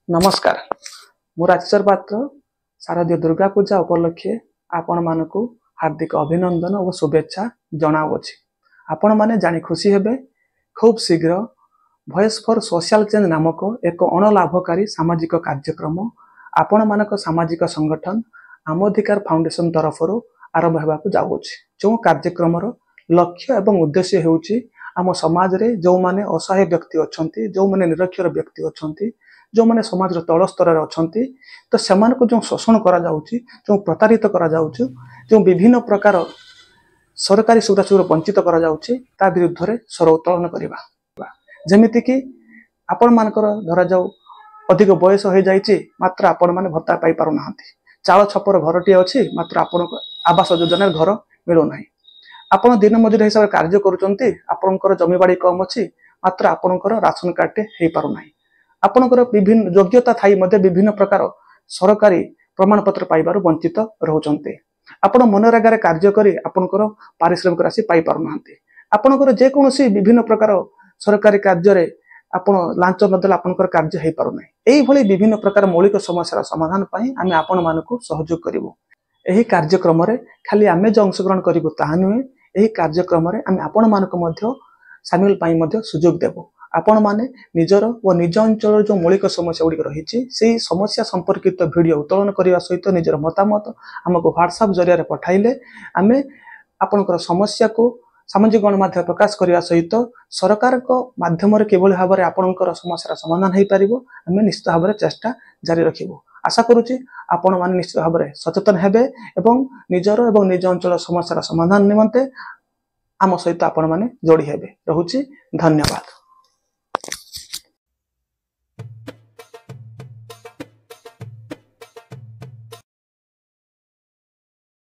नमस्कार मु राजेश्वर पात्र शारदीय दुर्गा पूजा उपलक्षे आपण मानकु हार्दिक अभिनंदन और शुभेच्छा जनावुछि। आपण माने जानी खुशी हेबे खूब शीघ्र वॉइस फॉर सोशल चेंज नामक एक अणलाभकारी सामाजिक कार्यक्रम आपण मानक सामाजिक संगठन आम अधिकार फाउंडेशन तरफ आरंभ होगाकू जाउछि। जो कार्यक्रम लक्ष्य एवं उद्देश्य हेउछि आम समाज रे जो माने असहाय व्यक्ति अछंती, जो माने निरक्षर व्यक्ति अछंती, जो माने समाज तल स्तर अछंती, तो सेमान को जो शोषण करा जाउछि, जो प्रतारित करा जाउछि, जो विभिन्न प्रकार सरकारी सुविधा सुविधा वंचित करा जाउछि ता विरुद्ध रे स्वर उत्तोलन करिबा। जेमिति कि आपण मानकर धरा जाऊ अधिक बयस हो जाइछि मात्र आपण माने भत्ता पाई पारु नाहंती, चाଳ छपर घरटी अछि मात्र आपण आवास योजना घर मिलु नाही, आपण दिन मजूरी हिसाब कार्य करूचंती, आपणकर जमी बाड़ी कम अछि मात्र आपणकर राशन कार्ड हे पारु नाही, आपणकर विभिन्न योग्यता थाई मध्ये विभिन्न प्रकार सरकारी प्रमाण पत्र पाइबारु वंचित रहउचंती। आपण मनरेगा कार्य करी आपणकर पारिश्रमिक राशि पाई पारु नाहंती, आपणकर जे कोनोसी विभिन्न प्रकार सरकारी कार्य रे आपण लांच नदेला आपणकर कार्य हे पारु नाही। एही भली विभिन्न प्रकार मौलिक समस्या समाधान पाई आमे आपण मानकु सहयोग करिवो। एही कार्यक्रम रे खाली आमे जो अंशग्रहण करिवो ताहा नुहे, एही कार्यक्रम रे आमे आपण मानक मध्य शामिल पाई मध्य सुयोग देबो। आपण माने निजर व निज अंचल जो मौलिक समस्या गुडी रहिछि सेही समस्या संपर्कित वीडियो उत्तोलन करिवा सहित निजर मतामत हमको व्हाट्सएप जरिया रे पठाइले आमे आपनकर समस्या को सामाजिक गणमाध्यम प्रकाश करने सहित सरकार को माध्यम किभली भाव में आपणकर समस्या समाधान हो पारिबो आमे निश्चित भाव में चेष्टा जारी रखिबो। आशा करूची आपण माने निश्चित भाव में सचेतन हेबे एवं निजर एवं निज अंचल समस्या समाधान निमंते आम सहित आपण माने जोड़ी हेबे। रहुची, धन्यवाद।